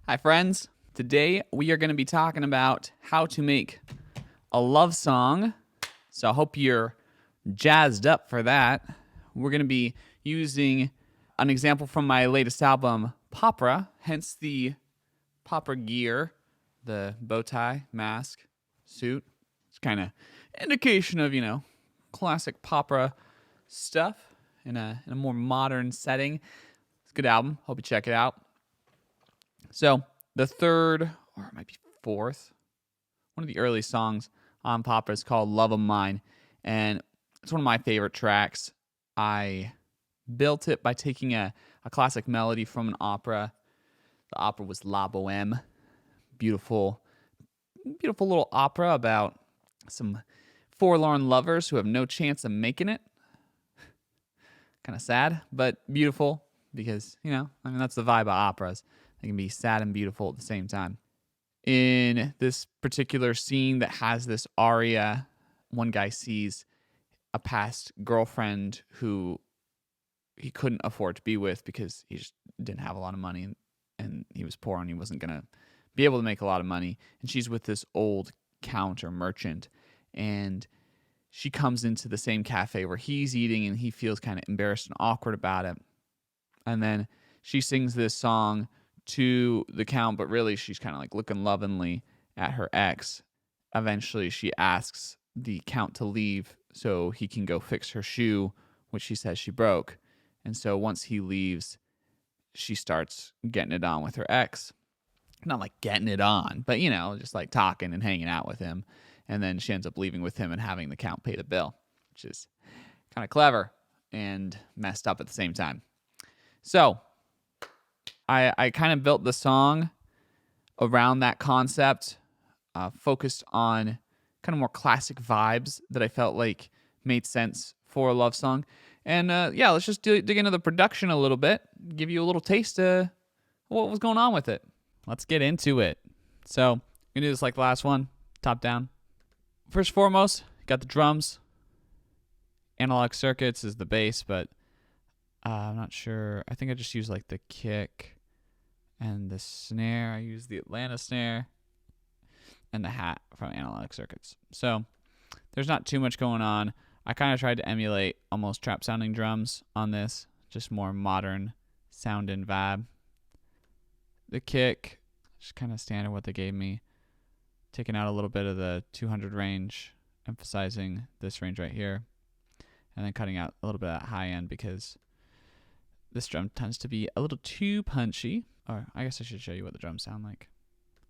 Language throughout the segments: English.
Hi, friends. Today we are going to be talking about how to make a love song. So I hope you're jazzed up for that. We're going to be using an example from my latest album, Popra, hence the Popra gear, the bow tie, mask, suit. It's kind of indication of, classic Popra stuff in a more modern setting. It's a good album. Hope you check it out. So the third, or it might be fourth, one of the early songs on Popra is called Love of Mine. And it's one of my favorite tracks. I built it by taking a classic melody from an opera. The opera was La Boheme. Beautiful little opera about some forlorn lovers who have no chance of making it. Kind of sad, but beautiful because, that's the vibe of operas. They can be sad and beautiful at the same time. In this particular scene that has this aria, one guy sees a past girlfriend who he couldn't afford to be with because he just didn't have a lot of money and he was poor and he wasn't going to be able to make a lot of money. And she's with this old count or merchant, and she comes into the same cafe where he's eating and he feels kind of embarrassed and awkward about it. And then she sings this song to the count, but really she's kind of like looking lovingly at her ex. Eventually she asks the count to leave so he can go fix her shoe, which she says she broke. And so once he leaves, she starts getting it on with her ex. Not like getting it on, but just like talking and hanging out with him. And then she ends up leaving with him and having the count pay the bill, which is kind of clever and messed up at the same time. So I kind of built the song around that concept, focused on kind of more classic vibes that I felt like made sense for a love song. And let's just dig into the production a little bit, give you a little taste of what was going on with it. Let's get into it. So I'm going to do this like the last one, top down. First and foremost, got the drums. Analog Circuits is the bass, but I'm not sure. I think I just used like the kick and the snare. I used the Atlanta snare and the hat from Analog Circuits. So there's not too much going on. I kind of tried to emulate almost trap sounding drums on this, just more modern sound and vibe. The kick, just kind of standard what they gave me. Taking out a little bit of the 200 range, emphasizing this range right here, and then cutting out a little bit of that high end because this drum tends to be a little too punchy. Or I guess I should show you what the drums sound like,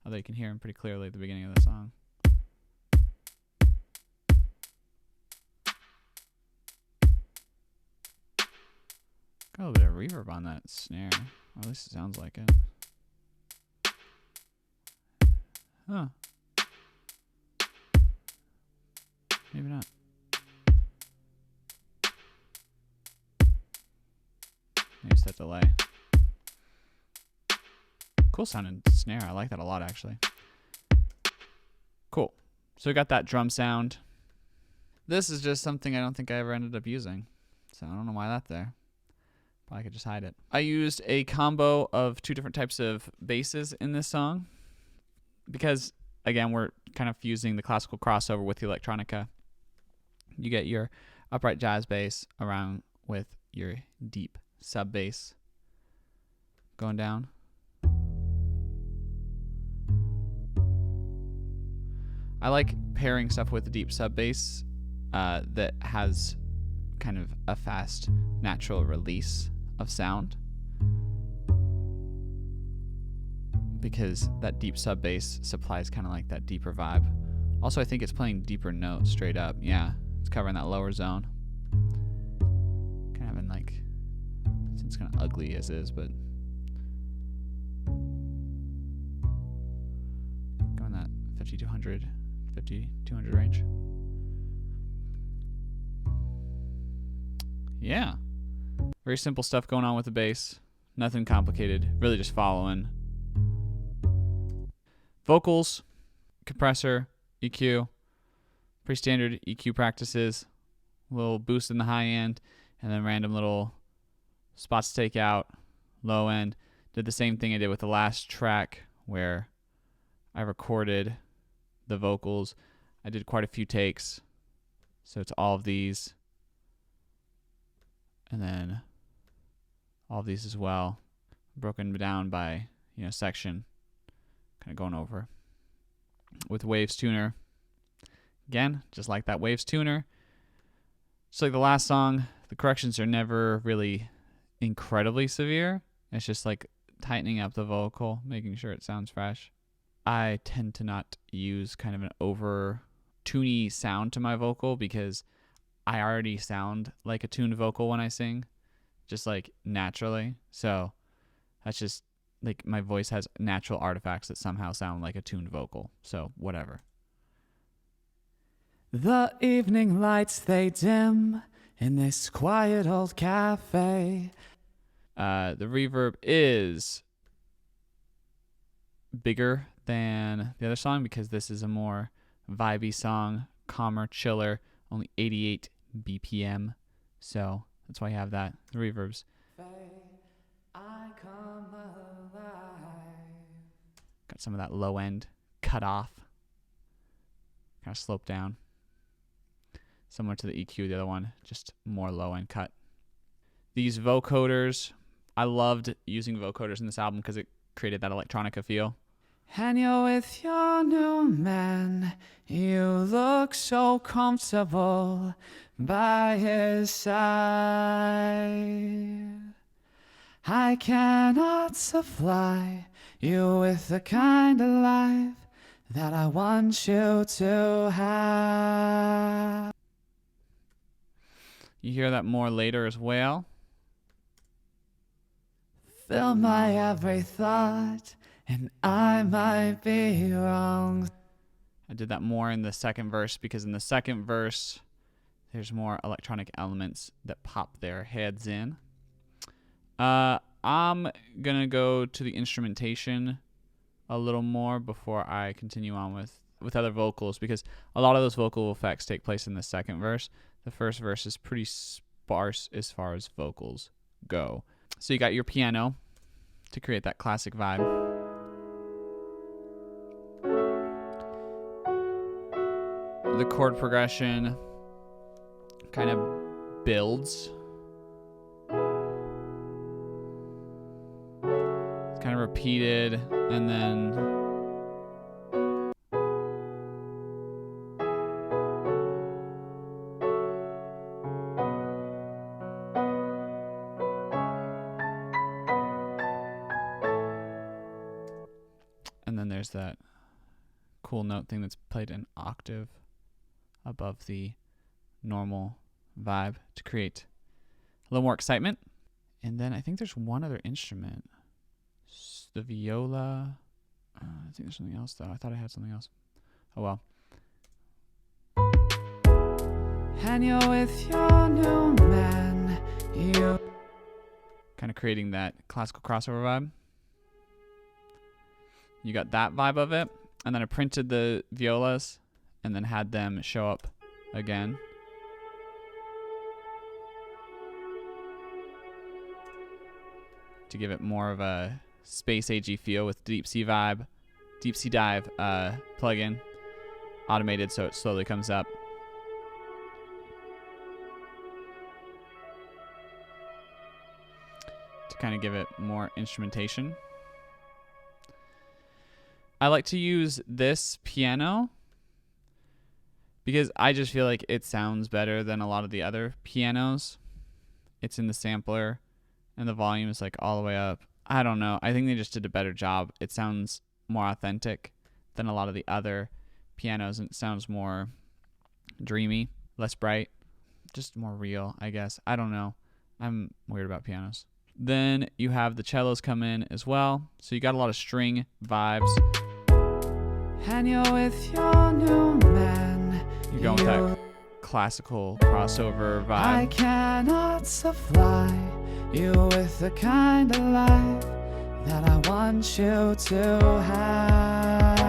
although you can hear them pretty clearly at the beginning of the song. Got a little bit of reverb on that snare, or at least it sounds like it. Huh. Maybe not. Maybe set delay. Cool sounding snare. I like that a lot, actually. Cool. So we got that drum sound. This is just something I don't think I ever ended up using. So I don't know why that's there. Probably could just hide it. I used a combo of two different types of basses in this song because, again, we're kind of fusing the classical crossover with the electronica. You get your upright jazz bass around with your deep sub bass going down. I like pairing stuff with the deep sub bass that has kind of a fast, natural release of sound, because that deep sub bass supplies kind of like that deeper vibe. Also, I think it's playing deeper notes straight up. Yeah, it's covering that lower zone. Kind of in like, it's kind of ugly as is, but going that 5200 range. Yeah. Very simple stuff going on with the bass. Nothing complicated. Really just following. Vocals, compressor, EQ. Pretty standard EQ practices. A little boost in the high end, and then random little spots to take out, low end. Did the same thing I did with the last track where I recorded the vocals. I did quite a few takes. So it's all of these. And then all of these as well. Broken down by, section. Kind of going over. With Waves Tuner. Again, just like that Waves Tuner. Just like the last song, the corrections are never really incredibly severe. It's just like tightening up the vocal, making sure it sounds fresh. I tend to not use kind of an over tuney sound to my vocal because I already sound like a tuned vocal when I sing, just like naturally. So that's just like my voice has natural artifacts that somehow sound like a tuned vocal. So whatever. The evening lights, they dim in this quiet old cafe. The reverb is bigger than the other song because this is a more vibey song, calmer, chiller, only 88 BPM. So that's why you have that. The reverbs. Got some of that low end cut off. Kind of sloped down. Similar to the EQ, the other one, just more low end cut. These vocoders, I loved using vocoders in this album because it created that electronica feel. And you're with your new man, you look so comfortable by his side. I cannot supply you with the kind of life that I want you to have. You hear that more later as well. Fill my every thought, and I might be wrong. I did that more in the second verse because in the second verse, there's more electronic elements that pop their heads in. I'm going to go to the instrumentation a little more before I continue on with other vocals because a lot of those vocal effects take place in the second verse. The first verse is pretty sparse as far as vocals go. So you got your piano to create that classic vibe. The chord progression kind of builds. It's kind of repeated and then there's that cool note thing that's played an octave above the normal vibe to create a little more excitement. And then I think there's one other instrument. The viola. I think there's something else though. I thought I had something else. Oh well. And you're with your new man. You kind of creating that classical crossover vibe. You got that vibe of it. And then I printed the violas and then had them show up again. To give it more of a space agey feel with Deep Sea vibe, Deep Sea Dive plugin, automated so it slowly comes up. To kind of give it more instrumentation. I like to use this piano because I just feel like it sounds better than a lot of the other pianos. It's in the sampler and the volume is like all the way up. I don't know. I think they just did a better job. It sounds more authentic than a lot of the other pianos and it sounds more dreamy, less bright, just more real, I guess. I don't know. I'm weird about pianos. Then you have the cellos come in as well. So you got a lot of string vibes. And you're with your new man. You're going with that classical crossover vibe. I cannot supply you with the kind of life that I want you to have.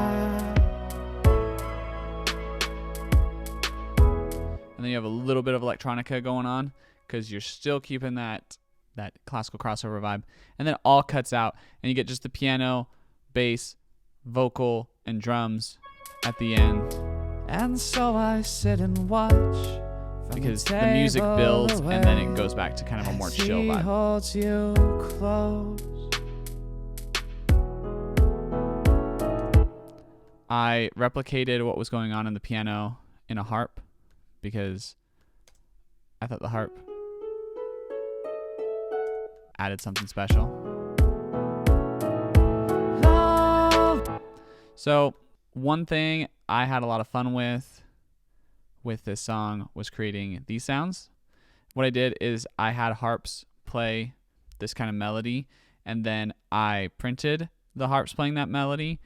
And then you have a little bit of electronica going on because you're still keeping that that classical crossover vibe. And then it all cuts out, and you get just the piano, bass, vocal, and drums at the end. And so I sit and watch because the music builds and then it goes back to kind of a more chill vibe. Holds you close. I replicated what was going on in the piano in a harp because I thought the harp added something special. Love. So one thing I had a lot of fun with this song was creating these sounds. What I did is I had harps play this kind of melody, and then I printed the harps playing that melody,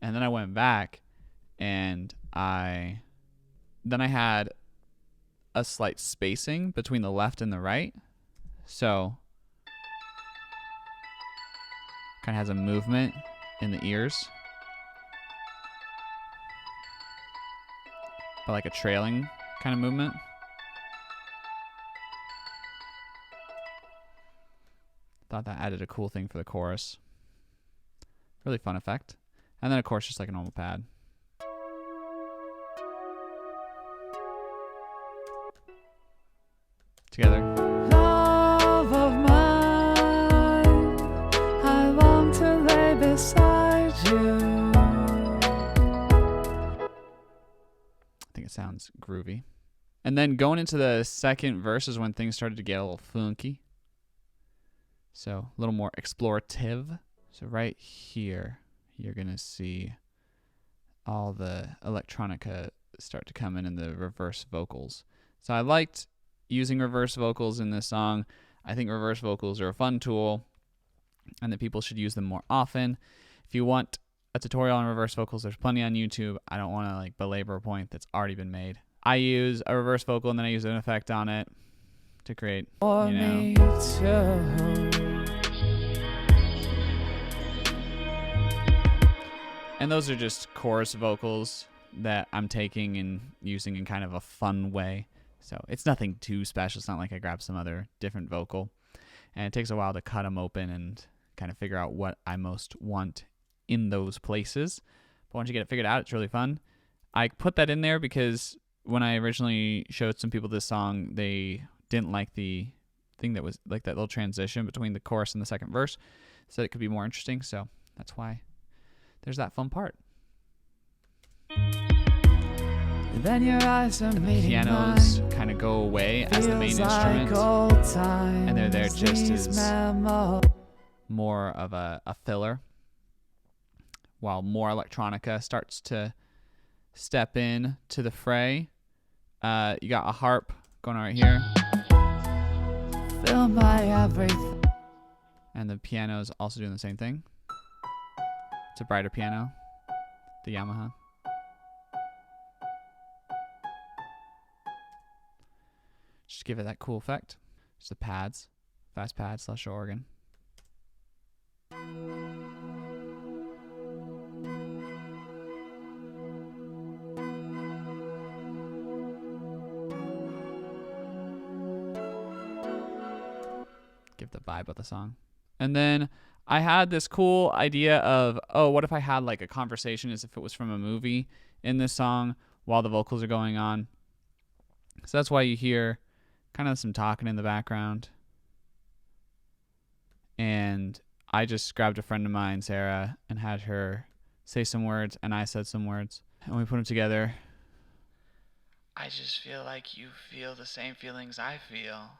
and then I went back and I had a slight spacing between the left and the right. So kind of has a movement in the ears, but like a trailing kind of movement. Thought that added a cool thing for the chorus. Really fun effect. And then of course just like a normal pad. Together. Love of mine, I long to lay beside you. I think it sounds groovy. And then going into the second verse is when things started to get a little funky. So a little more explorative. So right here, you're going to see all the electronica start to come in the reverse vocals. So I liked using reverse vocals in this song. I think reverse vocals are a fun tool and that people should use them more often. If you want a tutorial on reverse vocals, there's plenty on YouTube. I don't want to like belabor a point that's already been made. I use a reverse vocal and then I use an effect on it to create, For you know. me too. And those are just chorus vocals that I'm taking and using in kind of a fun way. So it's nothing too special. It's not like I grabbed some other different vocal. And it takes a while to cut them open and kind of figure out what I most want in those places. But once you get it figured out, it's really fun. I put that in there because when I originally showed some people this song, they didn't like the thing that was like that little transition between the chorus and the second verse. So it could be more interesting. So that's why there's that fun part. Then your eyes are meeting Pianos mine. kind of go away as the main Feels like instrument, old times. and they're there just These as memos. more of a filler, while more electronica starts to step in to the fray. You got a harp going on right here, Fill my everything. and the piano is also doing the same thing. It's a brighter piano, the Yamaha. Just give it that cool effect. Just the pads, fast pad / organ. Give the vibe of the song. And then I had this cool idea of, oh, what if I had like a conversation as if it was from a movie in this song while the vocals are going on. So that's why you hear kind of some talking in the background. And I just grabbed a friend of mine, Sarah, and had her say some words, and I said some words, and we put them together. I just feel like you feel the same feelings I feel.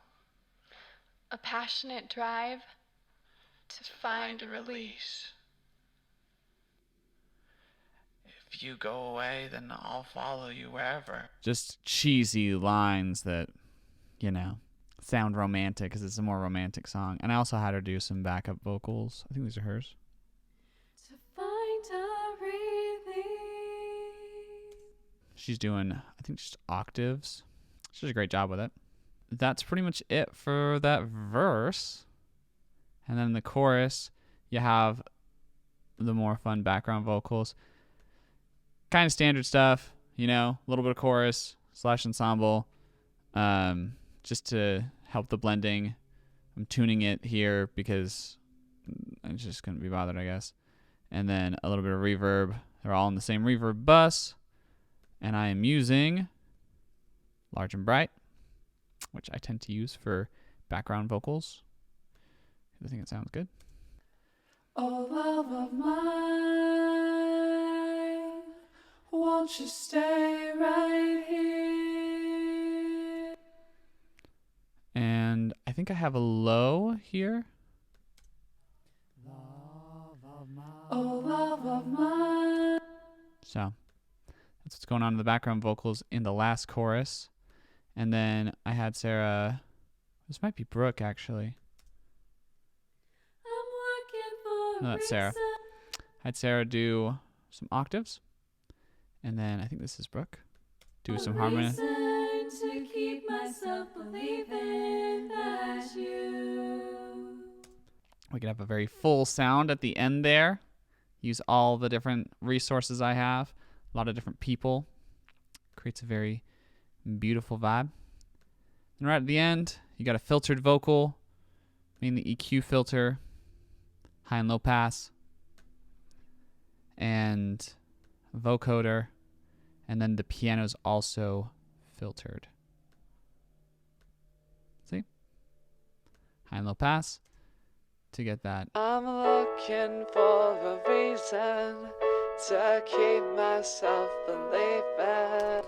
A passionate drive to find a release. If you go away, then I'll follow you wherever. Just cheesy lines that, you know, sound romantic because it's a more romantic song. And I also had her do some backup vocals. I think these are hers. To find a relief. She's doing, I think, just octaves. She does a great job with it. That's pretty much it for that verse. And then the chorus, you have the more fun background vocals. Kind of standard stuff, you know, a little bit of chorus / ensemble, just to help the blending. I'm tuning it here because I just couldn't be bothered, I guess. And then a little bit of reverb. They're all in the same reverb bus. And I am using Large and Bright, which I tend to use for background vocals. I think it sounds good. Oh, love of mine, won't you stay right here? And I think I have a low here. Oh, love of mine. So that's what's going on in the background vocals in the last chorus. And then I had Sarah, this might be Brooke actually. I'm looking for No, a that's Sarah. reason. I had Sarah do some octaves. And then I think this is Brooke. Do some harmony. Reason to keep myself believing that you. We can have a very full sound at the end there. Use all the different resources I have. A lot of different people. Creates a very beautiful vibe. And right at the end, you got a filtered vocal, mainly EQ filter, high and low pass, and a vocoder, and then the piano's also filtered. See? High and low pass to get that. I'm looking for a reason to keep myself believing.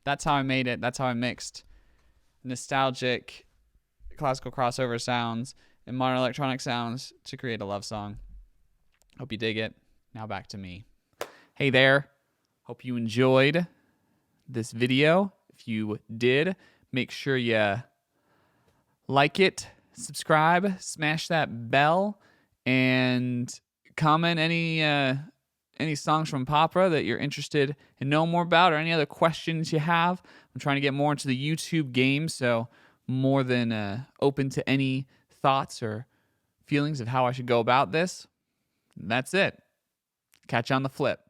That's how I made it. That's how I mixed nostalgic classical crossover sounds and modern electronic sounds to create a love song. Hope you dig it. Now back to me. Hey there. Hope you enjoyed this video. If you did, make sure you like it, subscribe, smash that bell, and comment any songs from Popra that you're interested in knowing more about, or any other questions you have. I'm trying to get more into the YouTube game, so more than open to any thoughts or feelings of how I should go about this. That's it. Catch you on the flip.